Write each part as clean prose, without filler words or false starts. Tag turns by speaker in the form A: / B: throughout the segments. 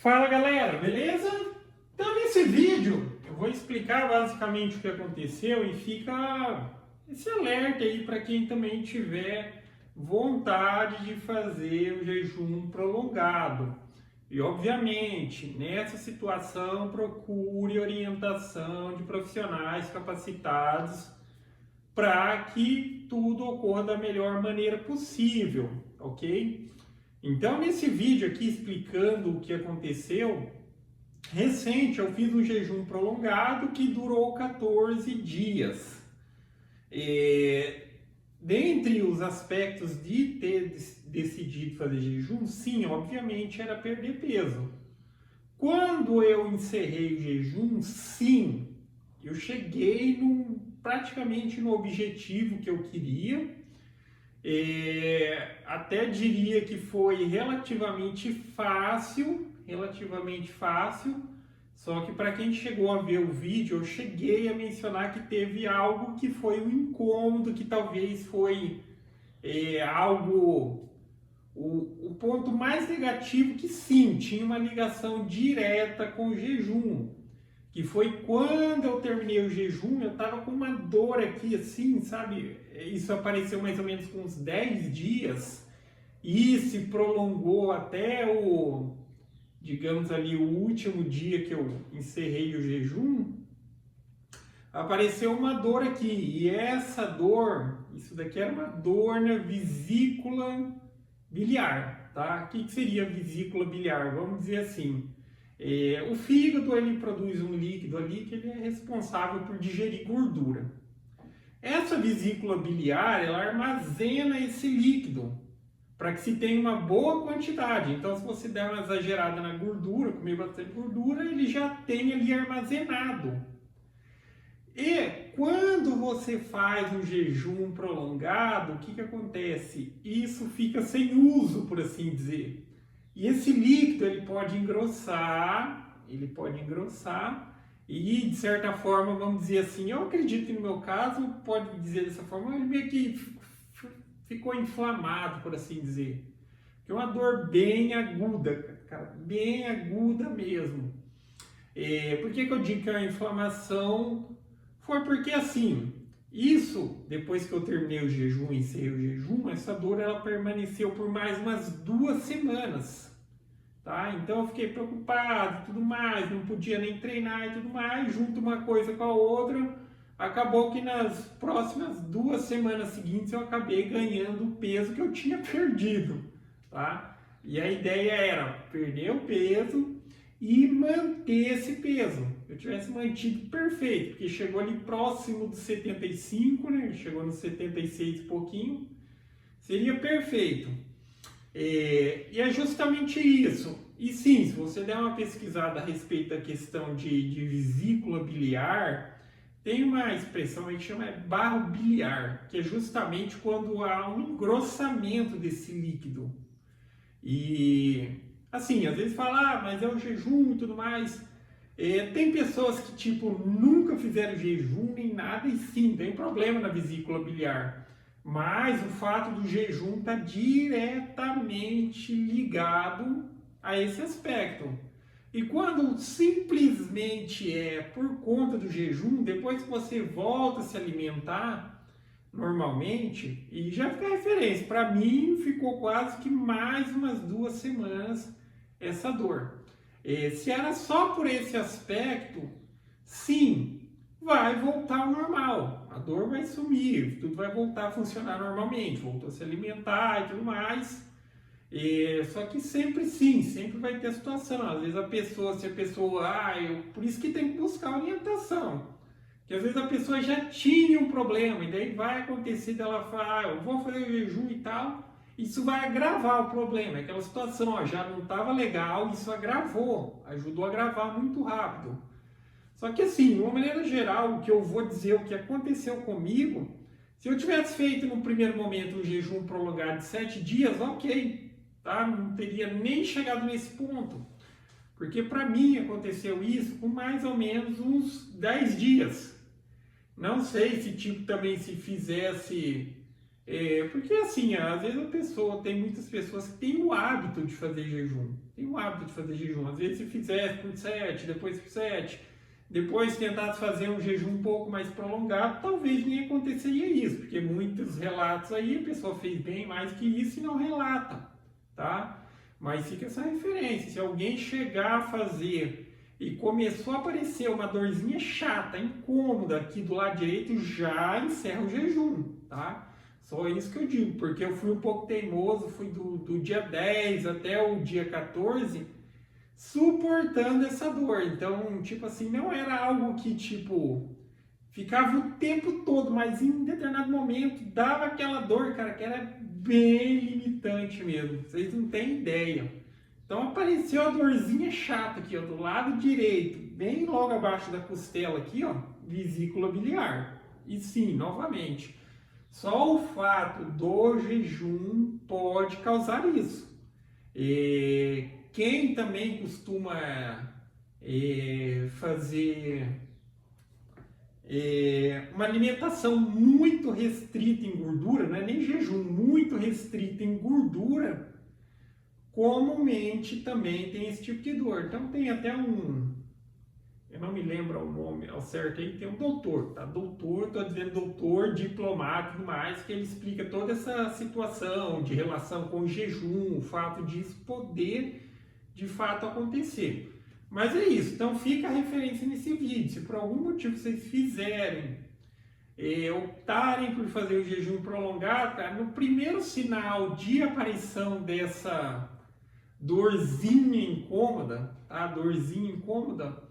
A: Fala galera, beleza? Então nesse vídeo eu vou explicar basicamente o que aconteceu e fica esse alerta aí para quem também tiver vontade de fazer o jejum prolongado. E obviamente, nessa situação, procure orientação de profissionais capacitados para que tudo ocorra da melhor maneira possível, ok? Então, nesse vídeo aqui explicando o que aconteceu, recente eu fiz um jejum prolongado que durou 14 dias. Dentre os aspectos de ter decidido fazer jejum, sim, obviamente era perder peso. Quando eu encerrei o jejum, sim, eu cheguei praticamente no objetivo que eu queria. Até diria que foi relativamente fácil, só que para quem chegou a ver o vídeo, eu cheguei a mencionar que teve algo que foi um incômodo, que talvez foi o ponto mais negativo, que sim, tinha uma ligação direta com o jejum. Que foi quando eu terminei o jejum, eu tava com uma dor aqui assim, sabe? Isso apareceu mais ou menos com uns 10 dias e se prolongou até digamos ali, o último dia que eu encerrei o jejum. Apareceu uma dor aqui e essa dor, isso daqui era uma dor na vesícula biliar, tá? O que seria vesícula biliar? Vamos dizer assim. O fígado ele produz um líquido ali que ele é responsável por digerir gordura. Essa vesícula biliar ela armazena esse líquido para que se tenha uma boa quantidade. Então, se você der uma exagerada na gordura, comer bastante gordura, ele já tem ali armazenado. E quando você faz um jejum prolongado, o que acontece? Isso fica sem uso, por assim dizer. E esse líquido ele pode engrossar e de certa forma, vamos dizer assim, eu acredito que no meu caso, pode dizer dessa forma, ele meio que ficou inflamado, por assim dizer. Que é uma dor bem aguda, cara, bem aguda mesmo. Por que eu digo que é uma inflamação? Foi porque assim, isso, depois que eu terminei o jejum, encerrei o jejum, essa dor ela permaneceu por mais umas 2 semanas, tá? Então eu fiquei preocupado e tudo mais, não podia nem treinar e tudo mais, junto uma coisa com a outra, acabou que nas próximas 2 semanas seguintes eu acabei ganhando o peso que eu tinha perdido, tá? E a ideia era perder o peso e manter esse peso. Eu tivesse mantido perfeito, porque chegou ali próximo dos 75, né? Chegou nos 76 e pouquinho, seria perfeito. E é justamente isso. E sim, se você der uma pesquisada a respeito da questão de vesícula biliar, tem uma expressão aí que chama barro biliar, que é justamente quando há um engrossamento desse líquido. E assim, às vezes fala, mas é o jejum e tudo mais. Tem pessoas que tipo nunca fizeram jejum nem nada e sim, tem problema na vesícula biliar. Mas o fato do jejum está diretamente ligado a esse aspecto. E quando simplesmente é por conta do jejum, depois que você volta a se alimentar normalmente, e já fica referência, para mim ficou quase que mais umas 2 semanas essa dor. Se era só por esse aspecto, sim, vai voltar ao normal, a dor vai sumir, tudo vai voltar a funcionar normalmente, voltou a se alimentar e tudo mais. Só que sempre sim, sempre vai ter situação. Às vezes se a pessoa, por isso que tem que buscar orientação. Porque às vezes a pessoa já tinha um problema, e daí vai acontecer dela falar, eu vou fazer o jejum e tal, isso vai agravar o problema. Aquela situação, já não estava legal, isso agravou, ajudou a agravar muito rápido. Só que assim, de uma maneira geral, o que eu vou dizer, o que aconteceu comigo, se eu tivesse feito no primeiro momento um jejum prolongado de 7 dias, ok. Tá? Não teria nem chegado nesse ponto, porque para mim aconteceu isso com mais ou menos uns 10 dias. Não sei se tipo também se fizesse Porque assim, às vezes tem muitas pessoas que têm o hábito de fazer jejum. Tem o hábito de fazer jejum. Às vezes se fizesse por 7, depois por 7, depois tentasse fazer um jejum um pouco mais prolongado, talvez nem aconteceria isso, porque muitos relatos aí a pessoa fez bem mais que isso e não relata, tá? Mas fica essa referência. Se alguém chegar a fazer e começou a aparecer uma dorzinha chata, incômoda aqui do lado direito, já encerra o jejum, tá? Só isso que eu digo, porque eu fui um pouco teimoso, fui do dia 10 até o dia 14, suportando essa dor. Então, tipo assim, não era algo que, tipo, ficava o tempo todo, mas em determinado momento dava aquela dor, cara, que era bem limitante mesmo. Vocês não têm ideia. Então, apareceu a dorzinha chata aqui, ó, do lado direito, bem logo abaixo da costela aqui, ó, vesícula biliar. E sim, novamente, só o fato do jejum pode causar isso. Quem também costuma fazer uma alimentação muito restrita em gordura, não é nem jejum, muito restrita em gordura, comumente também tem esse tipo de dor. Então tem até eu não me lembro o nome ao certo aí, tem um doutor, tá? Doutor, tô dizendo doutor, diplomata e tudo mais, que ele explica toda essa situação de relação com o jejum, o fato disso poder de fato acontecer. Mas é isso, então fica a referência nesse vídeo. Se por algum motivo vocês fizerem, optarem por fazer o jejum prolongado, cara, no primeiro sinal de aparição dessa dorzinha incômoda, tá? Dorzinha incômoda,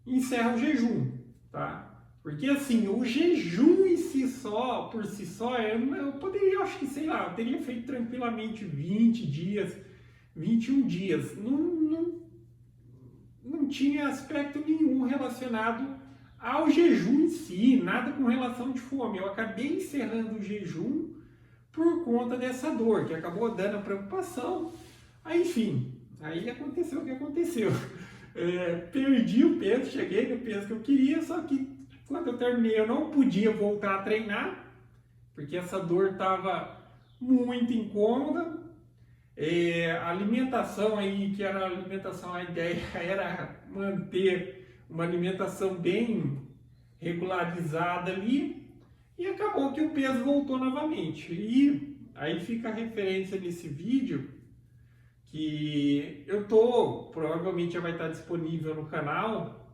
A: encerra o jejum, tá? Porque assim, o jejum em si só, por si só, eu poderia, acho que, sei lá, eu teria feito tranquilamente 20 dias, 21 dias. Não tinha aspecto nenhum relacionado ao jejum em si, nada com relação de fome. Eu acabei encerrando o jejum por conta dessa dor, que acabou dando a preocupação. Aí, enfim, aí aconteceu o que aconteceu. Perdi o peso, cheguei no peso que eu queria, só que quando eu terminei eu não podia voltar a treinar, porque essa dor estava muito incômoda. A alimentação aí, que era a alimentação, a ideia era manter uma alimentação bem regularizada ali, e acabou que o peso voltou novamente. E aí fica a referência nesse vídeo, que provavelmente já vai estar disponível no canal.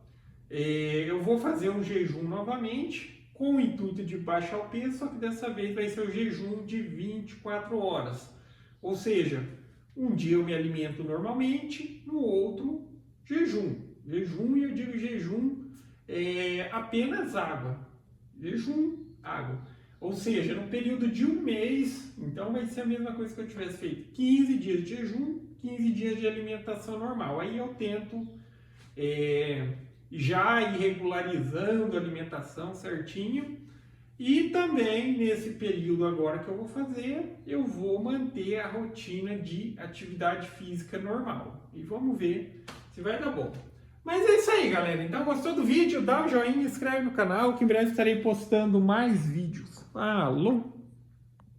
A: Eu vou fazer um jejum novamente, com o intuito de baixar o peso, só que dessa vez vai ser o jejum de 24 horas. Ou seja, um dia eu me alimento normalmente, no outro jejum. Jejum, e eu digo jejum, apenas água. Jejum, água. Ou seja, no período de um mês, então vai ser a mesma coisa que eu tivesse feito 15 dias de jejum, 15 dias de alimentação normal. Aí eu tento já ir regularizando a alimentação certinho. E também nesse período agora que eu vou fazer, eu vou manter a rotina de atividade física normal. E vamos ver se vai dar bom. Mas é isso aí, galera. Então, gostou do vídeo? Dá um joinha, inscreve no canal, que em breve estarei postando mais vídeos. Falou!